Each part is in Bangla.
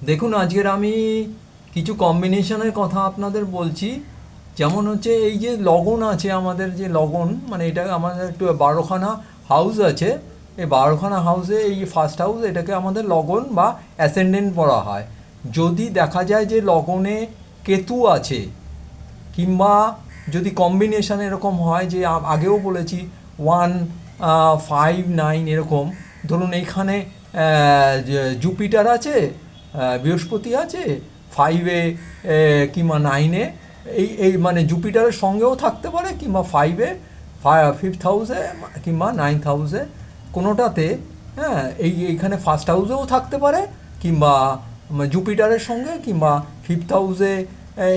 দেখুন, আজকের আমি কিছু কম্বিনেশনের কথা আপনাদের বলছি। যেমন হচ্ছে, এই যে লগন আছে, আমাদের যে লগন, মানে এটা আমাদের একটু 12খানা হাউস আছে। এই 12খানা হাউসে এই ফার্স্ট হাউস, এটাকে আমাদের লগন বা অ্যাসেন্ডেন্ট বলা হয়। যদি দেখা যায় যে লগনে কেতু আছে, কিংবা যদি কম্বিনেশন এরকম হয় যে আগেও বলেছি 1, 5, 9 এরকম, ধরুন এইখানে জুপিটার আছে, বৃহস্পতি আছে 5-এ কিংবা 9-এ, এই এই মানে জুপিটারের সঙ্গেও থাকতে পারে, কিংবা 5-এ, 5th হাউসে, কিংবা 9th হাউসে, কোনোটাতে। হ্যাঁ, এইখানে ফার্স্ট হাউসেও থাকতে পারে, কিংবা জুপিটারের সঙ্গে, কিংবা 5th হাউসে।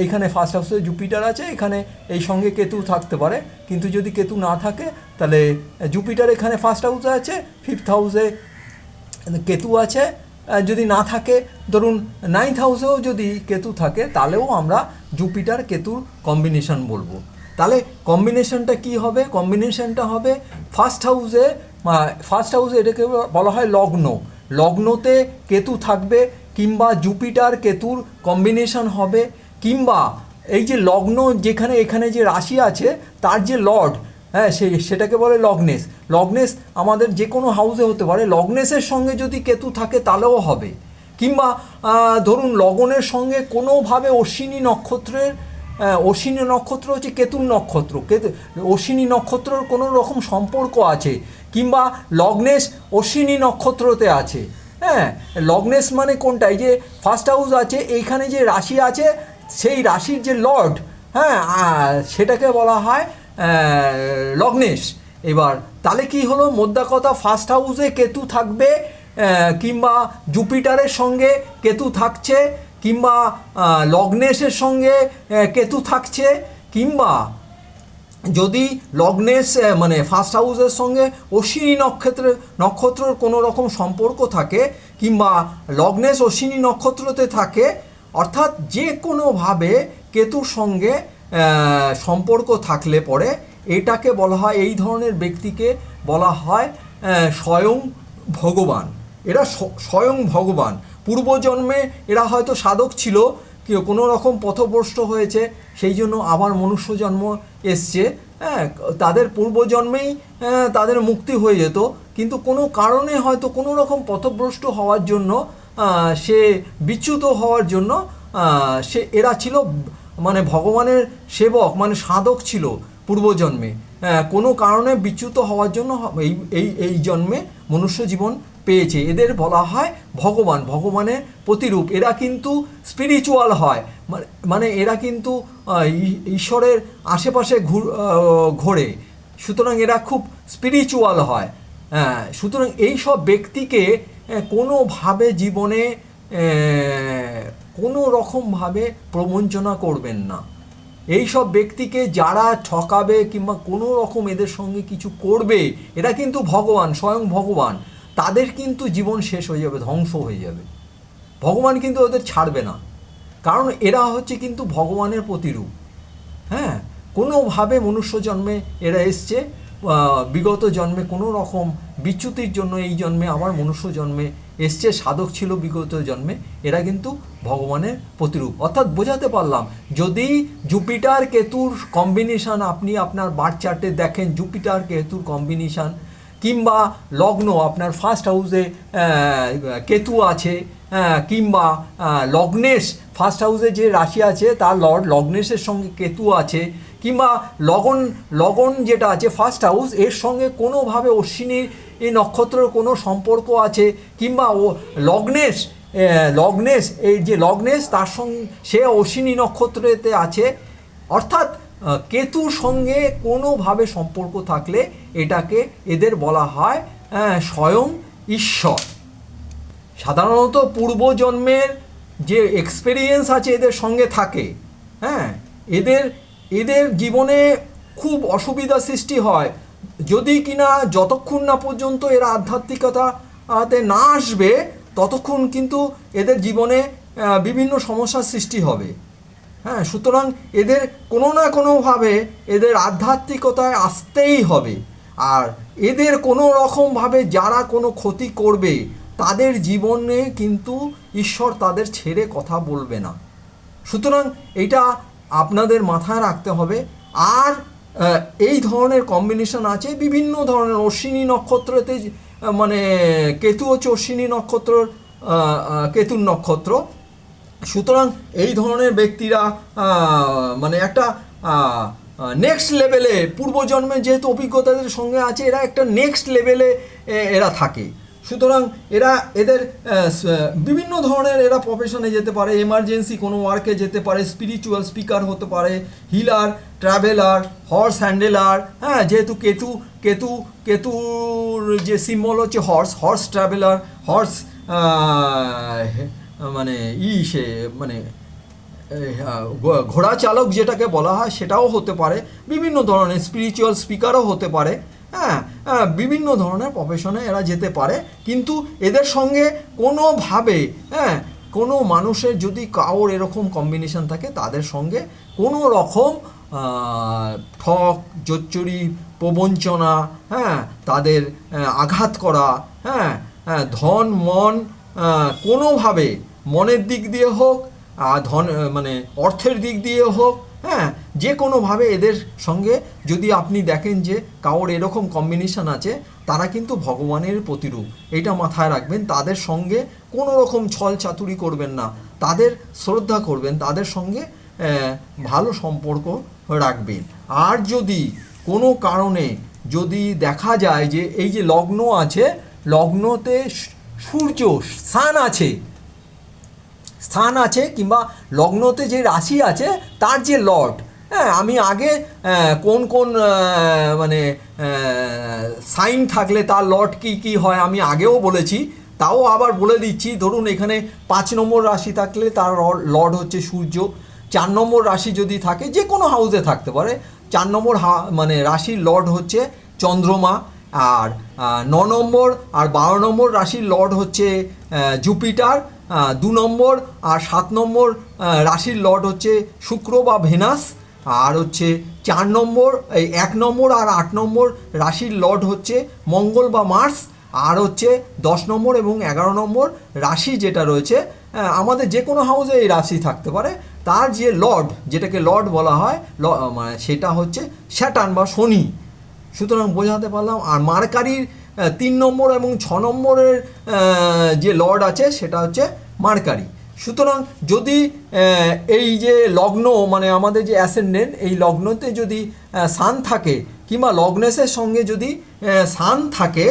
এইখানে ফার্স্ট হাউসে জুপিটার আছে, এখানে এই সঙ্গে কেতু থাকতে পারে। কিন্তু যদি কেতু না থাকে, তাহলে জুপিটার এখানে ফার্স্ট হাউসে আছে, 5th হাউসে কেতু আছে। যদি না থাকে, ধরুন 9th হাউসেও যদি কেতু থাকে, তাহলেও আমরা জুপিটার কেতুর কম্বিনেশন বলবো। তাহলে কম্বিনেশনটা কি হবে? কম্বিনেশনটা হবে ফার্স্ট হাউসে এটাকে বলা হয় লগ্ন। লগ্নতে কেতু থাকবে, কিংবা জুপিটার কেতুর কম্বিনেশন হবে, কিংবা এই যে লগ্ন, যেখানে এখানে যে রাশি আছে তার যে লর্ড, হ্যাঁ, সেটাকে বলে লগ্নেশ। লগ্নেশ আমাদের যে কোনো হাউসে হতে পারে। লগ্নেশের সঙ্গে যদি কেতু থাকে, তাহলেও হবে। কিংবা ধরুন লগনের সঙ্গে কোনোভাবে অশ্বিনী নক্ষত্রের, অশ্বিনী নক্ষত্র হচ্ছে কেতুর নক্ষত্র, অশ্বিনী নক্ষত্রর কোনো রকম সম্পর্ক আছে, কিংবা লগ্নেশ অশ্বিনী নক্ষত্রতে আছে। হ্যাঁ, লগ্নেশ মানে কোনটা? এই যে ফার্স্ট হাউস আছে, এইখানে যে রাশি আছে, সেই রাশির যে লর্ড, হ্যাঁ, সেটাকে বলা হয় লগ্নেশ। এবার তাহলে কি হলো? মোদ্দা কথা, ফার্স্ট হাউসে কেতু থাকবে, কিংবা জুপিটারের সঙ্গে কেতু থাকছে, কিংবা লগ্নেশের সঙ্গে কেতু থাকছে, কিংবা যদি লগ্নেশ মানে ফার্স্ট হাউসের সঙ্গে অশ্বিনী নক্ষত্রের কোনো রকম সম্পর্ক থাকে, কিংবা লগ্নেশ অশ্বিনী নক্ষত্রতে থাকে, অর্থাৎ যে কোনোভাবে কেতুর সঙ্গে সম্পর্ক থাকলে পরে এটাকে বলা হয়, এই ধরনের ব্যক্তিকে বলা হয় স্বয়ং ভগবান। এরা স্বয়ং ভগবান। পূর্বজন্মে এরা হয়তো সাধক ছিল, কোনো রকম পথভ্রষ্ট হয়েছে, সেই জন্য আবার মনুষ্য জন্ম এসছে। হ্যাঁ, তাদের পূর্বজন্মেই তাদের মুক্তি হয়ে যেত, কিন্তু কোনো কারণে হয়তো কোনো রকম পথভ্রষ্ট হওয়ার জন্য, সে বিচ্যুত হওয়ার জন্য, এরা ছিল মানে ভগবানের সেবক, মানে সাধক ছিল পূর্বজন্মে। কোনো কারণে বিচ্যুত হওয়ার জন্য এই এই এই জন্মে মনুষ্য জীবন পেয়েছে। এদের বলা হয় ভগবান, ভগবানের প্রতিরূপ। এরা কিন্তু স্পিরিচুয়াল হয়, মানে এরা কিন্তু ঈশ্বরের আশেপাশে ঘোরে, সুতরাং এরা খুব স্পিরিচুয়াল হয়। সুতরাং এই সব ব্যক্তিকে কোনোভাবে জীবনে কোনো রকমভাবে প্রবঞ্চনা করবেন না। এই সব ব্যক্তিকে যারা ঠকাবে, কিংবা কোনো রকম এদের সঙ্গে কিছু করবে, এরা কিন্তু ভগবান, স্বয়ং ভগবান। তাদের কিন্তু জীবন শেষ হয়ে যাবে, ধ্বংস হয়ে যাবে। ভগবান কিন্তু ওদের ছাড়বে না, কারণ এরা হচ্ছে কিন্তু ভগবানের প্রতিরূপ। হ্যাঁ, কোনোভাবে মনুষ্য জন্মে এরা এসছে, বিগত জন্মে কোনো রকম বিচ্যুতির জন্য এই জন্মে আবার মনুষ্য জন্মে এসছে, সাধক ছিল বিগত জন্মে। এরা কিন্তু ভগবানের প্রতিরূপ। অর্থাৎ বোঝাতে পারলাম, যদি জুপিটার কেতুর কম্বিনেশান আপনি আপনার বার্থ চার্টে দেখেন, জুপিটার কেতুর কম্বিনেশান, কিংবা লগ্ন আপনার ফার্স্ট হাউসে কেতু আছে, কিংবা লগ্নেশ ফার্স্ট হাউসে যে রাশি আছে তার লর্ড লগ্নেশের সঙ্গে কেতু আছে, কিংবা লগন যেটা আছে ফার্স্ট হাউস, এর সঙ্গে কোনোভাবে অশ্বিনীর এই নক্ষত্রের কোনো সম্পর্ক আছে, কিংবা লগ্নেশ এই যে লগ্নেশ তার সঙ্গে সে অশ্বিনী নক্ষত্রেতে আছে, অর্থাৎ কেতুর সঙ্গে কোনোভাবে সম্পর্ক থাকলে এটাকে এদের বলা হয় স্বয়ং ঈশ্বর। সাধারণত পূর্বজন্মের যে এক্সপেরিয়েন্স আছে এদের সঙ্গে থাকে। হ্যাঁ, এদের এদের জীবনে খুব অসুবিধা সৃষ্টি হয়, যদি কিনা যতক্ষণ না পর্যন্ত এরা আধ্যাত্মিকতাতে না আসবে, ততক্ষণ কিন্তু এদের জীবনে বিভিন্ন সমস্যার সৃষ্টি হবে। হ্যাঁ, সুতরাং এদের কোনো না কোনোভাবে এদের আধ্যাত্মিকতায় আসতেই হবে। আর এদের কোনো রকমভাবে যারা কোনো ক্ষতি করবে, তাদের জীবনে কিন্তু ঈশ্বর তাদের ছেড়ে কথা বলবে না। সুতরাং এটা আপনাদের মাথায় রাখতে হবে। আর এই ধরনের কম্বিনেশন আছে বিভিন্ন ধরনের। অশ্বিনী নক্ষত্রতে মানে কেতু হচ্ছে অশ্বিনী নক্ষত্রর কেতুর নক্ষত্র। সুতরাং এই ধরনের ব্যক্তিরা মানে একটা নেক্সট লেভেলে, পূর্বজন্মের যেহেতু অভিজ্ঞতাদের সঙ্গে আছে, এরা একটা নেক্সট লেভেলে এরা থাকে। সুতরাং এদের বিভিন্ন ধরনের এরা প্রফেশনে যেতে পারে, এমার্জেন্সি কোনো ওয়ার্কে যেতে পারে, স্পিরিচুয়াল স্পিকার হতে পারে, হিলার, ট্রাভেলার, হর্স হ্যান্ডেলার। হ্যাঁ, যেহেতু কেতুর যে সিম্বল হচ্ছে হর্স ট্রাভেলার, হর্স মানে সে মানে ঘোড়া চালক যেটাকে বলা হয় সেটাও হতে পারে, বিভিন্ন ধরনের স্পিরিচুয়াল স্পিকারও হতে পারে। হ্যাঁ, বিভিন্ন ধরনের প্রফেশনে এরা যেতে পারে। কিন্তু এদের সঙ্গে কোনোভাবে কোনো মানুষের যদি কারোর এরকম কম্বিনেশন থাকে, তাদের সঙ্গে কোনো রকম ঠক, জোচ্চুরি, প্রবঞ্চনা, তাদের আঘাত করা, ধন মন কোনোভাবে, মনের দিক দিয়ে হোক, ধন মানে অর্থের দিক দিয়ে হোক, যে কোনোভাবে এদের সঙ্গে যদি আপনি দেখেন যে কারোর এরকম কম্বিনেশন আছে, তারা কিন্তু ভগবানের প্রতিরূপ। এটা মাথায় রাখবেন। তাদের সঙ্গে কোনো রকম ছল চাতুরি করবেন না, তাদের শ্রদ্ধা করবেন, তাদের সঙ্গে ভালো সম্পর্ক রাখবেন। আর যদি কোনো কারণে যদি দেখা যায় যে এই যে লগ্ন আছে, লগ্নতে সূর্য স্থান আছে কিংবা লগ্নতে যে রাশি আছে তার যে লর্ড, আমি আগে কোন কোন মানে সাইন থাকলে তার লর্ড কি হয় আমি আগেও বলেছি, তাও আবার বলে দিচ্ছি। ধরুন এখানে 5 নম্বর রাশি থাকলে তার লর্ড হচ্ছে সূর্য। 4 নম্বর রাশি যদি থাকে, যে কোনো হাউসে থাকতে পারে, 4 নম্বর মানে রাশির লর্ড হচ্ছে চন্দ্রমা। আর 9 নম্বর আর 12 নম্বর রাশির লর্ড হচ্ছে জুপিটার। 2 নম্বর আর 7 নম্বর রাশির লর্ড হচ্ছে শুক্র বা ভেনাস। আর হচ্ছে 4 নম্বর, 1 নম্বর আর 8 নম্বর রাশির লর্ড হচ্ছে মঙ্গল বা মার্স। আর হচ্ছে 10 নম্বর এবং 11 নম্বর রাশি যেটা রয়েছে, আমাদের যে কোনো হাউসে এই রাশি থাকতে পারে, তার যে লর্ড, যেটাকে লর্ড বলা হয়, মানে সেটা হচ্ছে স্যাটার্ন বা শনি। সুতরাং বোঝাতে পারলাম। আর মার্কারির 3 নম্বর এবং 6 নম্বরের যে লর্ড আছে সেটা হচ্ছে মার্কারি। সুতরাং যদি এই যে লগ্ন মানে আমাদের যে অ্যাসেন্ডেন্ট, এই লগ্নতে যদি সান থাকে কিংবা লগ্নেশের সঙ্গে যদি সান থাকে,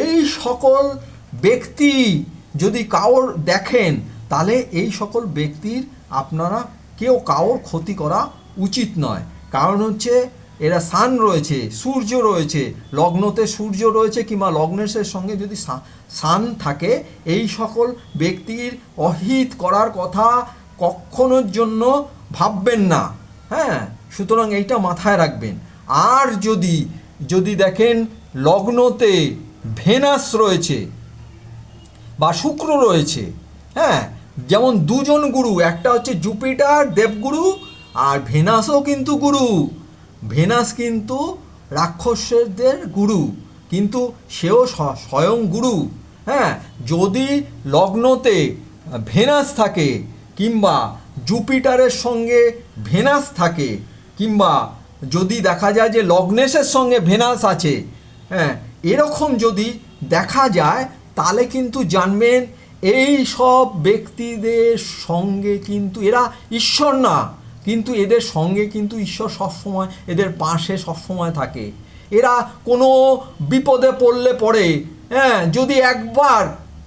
এই সকল ব্যক্তি যদি কাউর দেখেন, তাহলে এই সকল ব্যক্তির আপনারা কেউ কাউর ক্ষতি করা উচিত নয়। কারণ হচ্ছে এরা সান রয়েছে, সূর্য রয়েছে, লগ্নতে সূর্য রয়েছে কিংবা লগ্নেশের সঙ্গে যদি সান থাকে, এই সকল ব্যক্তির অহিত করার কথা কখনোর জন্য ভাববেন না। সুতরাং এইটা মাথায় রাখবেন। আর যদি দেখেন লগ্নতে ভেনাস রয়েছে বা শুক্র রয়েছে, যেমন দুজন গুরু, একটা হচ্ছে জুপিটার দেবগুরু, আর ভেনাসও কিন্তু গুরু। ভেনাস কিন্তু রাক্ষসদের গুরু, কিন্তু সেও স্বয়ং গুরু। যদি লগ্নতে ভেনাস থাকে কিংবা জুপিটারের সঙ্গে ভেনাস থাকে, কিংবা যদি দেখা যায় যে লগ্নেশের সঙ্গে ভেনাস আছে, এরকম যদি দেখা যায়, তাহলে কিন্তু জানবেন এই সব ব্যক্তিদের সঙ্গে কিন্তু এরা ঈশ্বর না, কিন্তু এদের সঙ্গে কিন্তু ঈশ্বর সবসময় এদের পাশে সবসময় থাকে। এরা কোনো বিপদে পড়ে যদি একবার,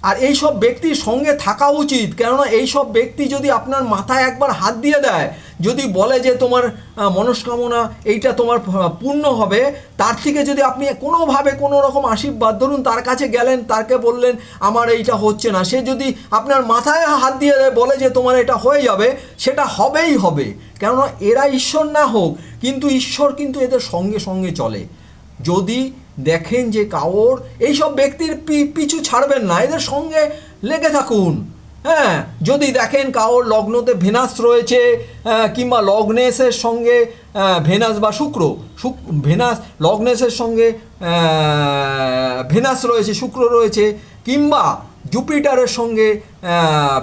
আর এই সব ব্যক্তির সঙ্গে থাকা উচিত, কেননা এই সব ব্যক্তি যদি আপনার মাথায় একবার হাত দিয়ে দেয়, যদি বলে যে তোমার মনস্কামনা এইটা তোমার পূর্ণ হবে, তার থেকে যদি আপনি কোনোভাবে কোনো রকম আশীর্বাদ, ধরুন তার কাছে গেলেন, তাকে বললেন আমার এইটা হচ্ছে না, সে যদি আপনার মাথায় হাত দিয়ে দেয়, বলে যে তোমার এটা হয়ে যাবে, সেটা হবেই হবে। কেননা এরা ঈশ্বর না হোক, কিন্তু ঈশ্বর কিন্তু এদের সঙ্গে সঙ্গে চলে। যদি দেখেন যে কাউর এইসব ব্যক্তির পিছু ছাড়বেন না, এদের সঙ্গে লেগে থাকুন, হ্যাঁ, যদি দেখেন কারোর লগ্নতে ভেনাস রয়েছে কিংবা লগ্নেশের সঙ্গে ভেনাস বা শুক্র ভেনাস লগ্নেশের সঙ্গে ভেনাস রয়েছে, শুক্র রয়েছে, কিংবা জুপিটারের সঙ্গে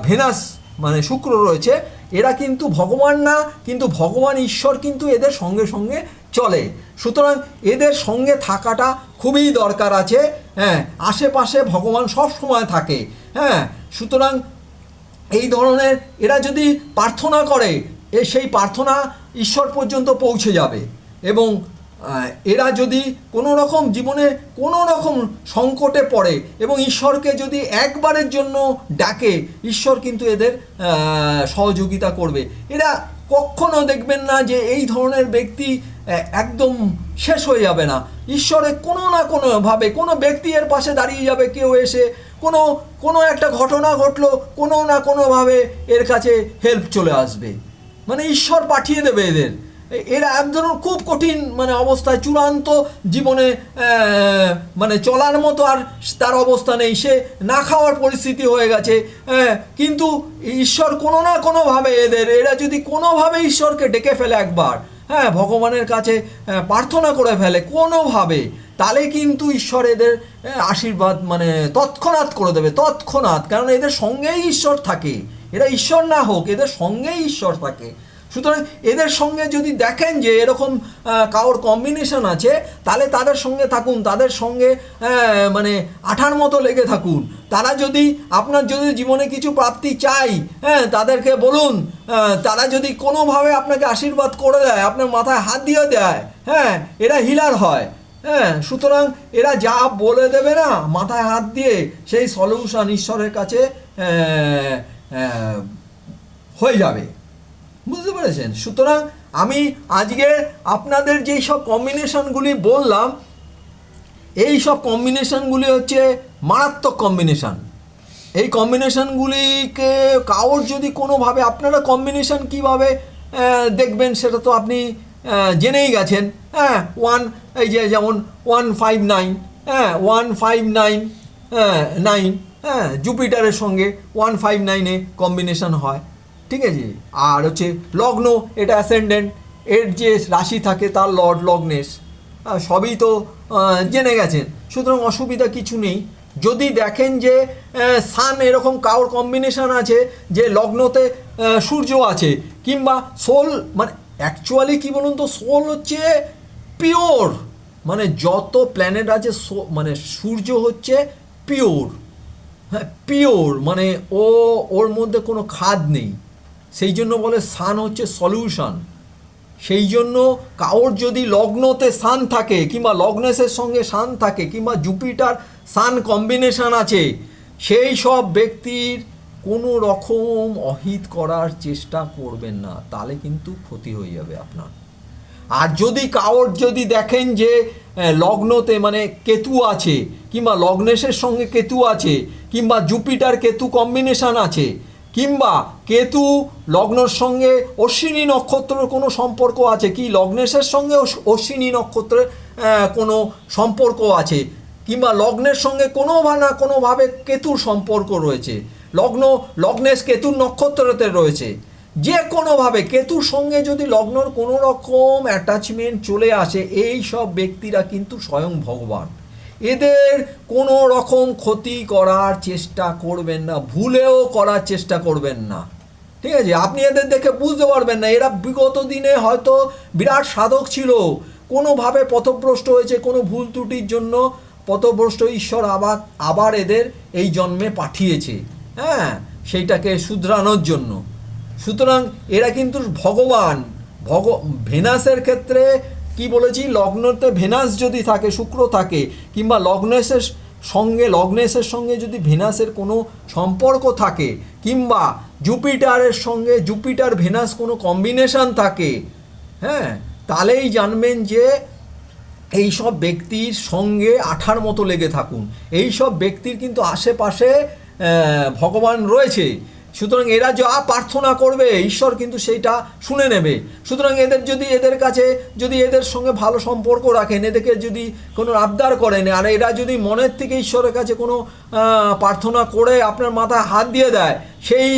ভেনাস মানে শুক্র রয়েছে, এরা কিন্তু ভগবান না, কিন্তু ভগবান ঈশ্বর কিন্তু এদের সঙ্গে সঙ্গে চলে। সুতরাং এদের সঙ্গে থাকাটা খুবই দরকার আছে। হ্যাঁ, আশেপাশে ভগবান সব সময় থাকে। হ্যাঁ, সুতরাং এই ধরনের এরা যদি প্রার্থনা করে সেই প্রার্থনা ঈশ্বর পর্যন্ত পৌঁছে যাবে। এবং এরা যদি কোনো রকম জীবনে কোনো রকম সংকটে পড়ে এবং ঈশ্বরকে যদি একবারের জন্য ডাকে, ঈশ্বর কিন্তু এদের সহযোগিতা করবে। এরা কখনো দেখবেন না যে এই ধরনের ব্যক্তি একদম শেষ হয়ে যাবে না। ঈশ্বরে কোনো না কোনোভাবে কোনো ব্যক্তি এর পাশে দাঁড়িয়ে যাবে, কেউ এসে কোনো একটা ঘটনা ঘটলো, কোনো না কোনোভাবে এর কাছে হেল্প চলে আসবে, মানে ঈশ্বর পাঠিয়ে দেবে এদের। এরা এক ধরনের খুব কঠিন মানে অবস্থায় চূড়ান্ত জীবনে মানে চলার মতো আর তার অবস্থা নেই, সে না খাওয়ার পরিস্থিতি হয়ে গেছে, কিন্তু ঈশ্বর কোনো না কোনোভাবে এরা যদি কোনোভাবে ঈশ্বরকে ডেকে ফেলে একবার, হ্যাঁ, ভগবানের কাছে প্রার্থনা করে ফেলে কোনোভাবে, তাহলে কিন্তু ঈশ্বর এদের আশীর্বাদ মানে তৎক্ষণাৎ করে দেবে, তৎক্ষণাৎ। কারণ এদের সঙ্গেই ঈশ্বর থাকে, এরা ঈশ্বর না হোক এদের সঙ্গেই ঈশ্বর থাকে। সুতরাং এদের সঙ্গে যদি দেখেন যে এরকম কারোর কম্বিনেশন আছে, তাহলে তাদের সঙ্গে থাকুন, তাদের সঙ্গে মানে আঠার মতো লেগে থাকুন। তারা যদি আপনার যদি জীবনে কিছু প্রাপ্তি চাই, হ্যাঁ, তাদেরকে বলুন, তারা যদি কোনোভাবে আপনাকে আশীর্বাদ করে দেয়, আপনার মাথায় হাত দিয়ে দেয়, হ্যাঁ, এরা হিলার হয়। হ্যাঁ, সুতরাং এরা যা বলে দেবে না মাথায় হাত দিয়ে, সেই সলিউশন ঈশ্বরের কাছে হয়ে যাবে। বুঝতে পেরেছেন? সুতরাং আমি আজকে আপনাদের যেই সব কম্বিনেশনগুলি বললাম, এই সব কম্বিনেশনগুলি হচ্ছে মারাত্মক কম্বিনেশন। এই কম্বিনেশনগুলিকে কারোর যদি কোনোভাবে আপনারা কম্বিনেশন কিভাবে দেখবেন সেটা তো আপনি জেনেই গেছেন। হ্যাঁ, এই যে যেমন 159, হ্যাঁ, 159 9, হ্যাঁ, জুপিটারের সঙ্গে 159-এ কম্বিনেশন হয়, ঠিক আছে। আর হচ্ছে লগ্ন, এটা অ্যাসেন্ডেন্ট, এর যে রাশি থাকে তার লর্ড লগ্নেশ, সবই তো জেনে গেছেন। সুতরাং অসুবিধা কিছু নেই। যদি দেখেন যে সান এরকম কারোর কম্বিনেশন আছে যে লগ্নতে সূর্য আছে, কিংবা সোল, মানে অ্যাকচুয়ালি কী বলুন তো, সোল হচ্ছে পিওর, মানে যত প্ল্যানেট আছে মানে সূর্য হচ্ছে পিওর, হ্যাঁ, পিওর, মানে ওর মধ্যে কোনো খাদ নেই। সেই জন্য বলে সান হচ্ছে সলিউশন। সেই জন্য কারোর যদি লগ্নতে সান থাকে, কিংবা লগ্নেশের সঙ্গে সান থাকে, কিংবা জুপিটার সান কম্বিনেশন আছে, সেই সব ব্যক্তির কোনো রকম অহিত করার চেষ্টা করবেন না, তাহলে কিন্তু ক্ষতি হয়ে যাবে আপনার। আর যদি কারোর যদি দেখেন যে লগ্নতে মানে কেতু আছে, কিংবা লগ্নেশের সঙ্গে কেতু আছে, কিংবা জুপিটার কেতু কম্বিনেশন আছে, কিংবা কেতু লগ্নর সঙ্গে অশ্বিনী নক্ষত্রের কোনো সম্পর্ক আছে, কি লগ্নেশের সঙ্গে অশ্বিনী নক্ষত্রের কোনো সম্পর্ক আছে, কিংবা লগ্নের সঙ্গে কোনো না কোনোভাবে কেতুর সম্পর্ক রয়েছে, লগ্নেশ কেতুর নক্ষত্রতে রয়েছে, যে কোনোভাবে কেতুর সঙ্গে যদি লগ্নর কোনো রকম অ্যাটাচমেন্ট চলে আসে, এই সব ব্যক্তিরা কিন্তু স্বয়ং ভগবান। এদের কোনো রকম ক্ষতি করার চেষ্টা করবেন না, ভুলেও করার চেষ্টা করবেন না, ঠিক আছে। আপনি এদের দেখে বুঝতে পারবেন না এরা বিগত দিনে হয়তো বিরাট সাধক ছিল, কোনোভাবে পথভ্রষ্ট হয়েছে, কোনো ভুল ত্রুটির জন্য পথভ্রষ্ট, ঈশ্বর আবার এদের এই জন্মে পাঠিয়েছে, হ্যাঁ, সেইটাকে শুধরানোর জন্য। সুতরাং এরা কিন্তু ভগবান। ভেনাসের ক্ষেত্রে কি বলেছি, লগ্নতে ভেনাস যদি থাকে, শুক্র থাকে, কিংবা লগ্নেশের সঙ্গে যদি ভেনাসের কোনো সম্পর্ক থাকে, কিংবা জুপিটারের সঙ্গে জুপিটার ভেনাস কোনো কম্বিনেশন থাকে, হ্যাঁ, তাহলেই জানবেন যে এই সব ব্যক্তির সঙ্গে আঠার মতো লেগে থাকুন। এই সব ব্যক্তির কিন্তু আশেপাশে ভগবান রয়েছে। সুতরাং এরা যা প্রার্থনা করবে ঈশ্বর কিন্তু সেইটা শুনে নেবে। সুতরাং এদের কাছে যদি এদের সঙ্গে ভালো সম্পর্ক রাখেন, এদেরকে যদি কোনো আবদার করেন, আর এরা যদি মনের থেকে ঈশ্বরের কাছে কোনো প্রার্থনা করে আপনার মাথায় হাত দিয়ে দেয়, সেই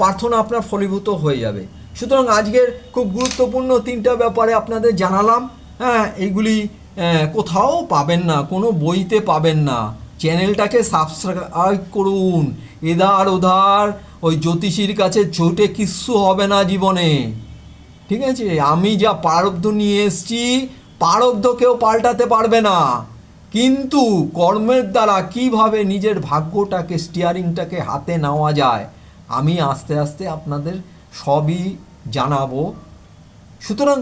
প্রার্থনা আপনার ফলীভূত হয়ে যাবে। সুতরাং আজকের খুব গুরুত্বপূর্ণ 3টা ব্যাপারে আপনাদের জানালাম। হ্যাঁ, এইগুলি কোথাও পাবেন না, কোনো বইতে পাবেন না। চ্যানেলটাকে সাবস্ক্রাইব করুন। এধার ওধার ওই জ্যোতিষীর কাছে ছুটে কিচ্ছু হবে না জীবনে, ঠিক আছে? আমি যা প্রারব্ধ নিয়ে এসছি, প্রারব্ধ কেউ পাল্টাতে পারবে না, কিন্তু কর্মের দ্বারা কিভাবে নিজের ভাগ্যটাকে, স্টিয়ারিংটাকে হাতে নেওয়া যায়, আমি আস্তে আস্তে আপনাদের সবই জানাবো। সুতরাং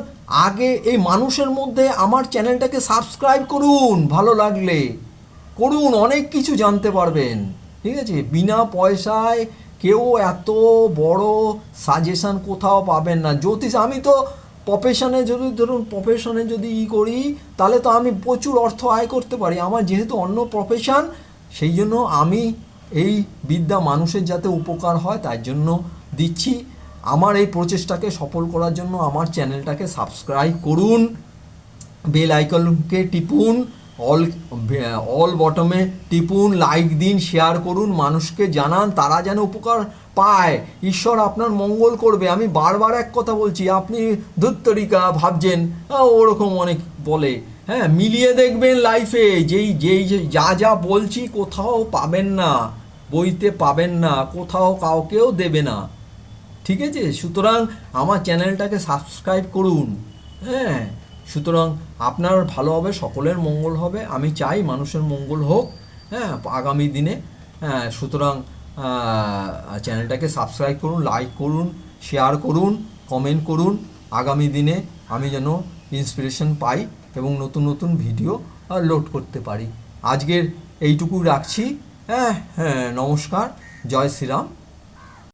আগে এই মানুষের মধ্যে আমার চ্যানেলটাকে সাবস্ক্রাইব করুন, ভালো লাগলে করুন, অনেক কিছু জানতে পারবেন, ঠিক আছে? বিনা পয়সায় কেউ এত বড় সাজেশান কোথাও পাবেন না। জ্যোতিষ আমি তো প্রফেশনে যদি ধরুন প্রফেশনে যদি করি, তাহলে তো আমি প্রচুর অর্থ আয় করতে পারি। আমার যেহেতু অন্য প্রফেশন, সেই জন্য আমি এই বিদ্যা মানুষের যাতে উপকার হয় তার জন্য দিচ্ছি। আমার এই প্রচেষ্টাকে সফল করার জন্য আমার চ্যানেলটাকে সাবস্ক্রাইব করুন, বেল আইকনকে টিপুন, অল বটমে টিপুন, লাইক দিন, শেয়ার করুন, মানুষকে জানান, তারা যেন উপকার পায়। ঈশ্বর আপনার মঙ্গল করবে। আমি বারবার এক কথা বলছি, আপনি ধুত্তরিকা ভাবছেন, ওরকম অনেক বলে, হ্যাঁ, মিলিয়ে দেখবেন লাইফে, যেই যা বলছি কোথাও পাবেন না, বইতে পাবেন না, কোথাও কাউকেও দেবে না, ঠিক আছে? সুতরাং আমার চ্যানেলটাকে সাবস্ক্রাইব করুন। হ্যাঁ, সুতরাং আপনার ভালো হবে, সকলের মঙ্গল হবে। আমি চাই মানুষের মঙ্গল হোক, হ্যাঁ, আগামী দিনে। হ্যাঁ, সুতরাং চ্যানেলটাকে সাবস্ক্রাইব করুন, লাইক করুন, শেয়ার করুন, কমেন্ট করুন। আগামী দিনে আমি যেন ইন্সপিরেশন পাই এবং নতুন নতুন ভিডিও লোড করতে পারি। আজকের এইটুকু রাখছি। হ্যাঁ হ্যাঁ, নমস্কার, জয় শ্রীরাম।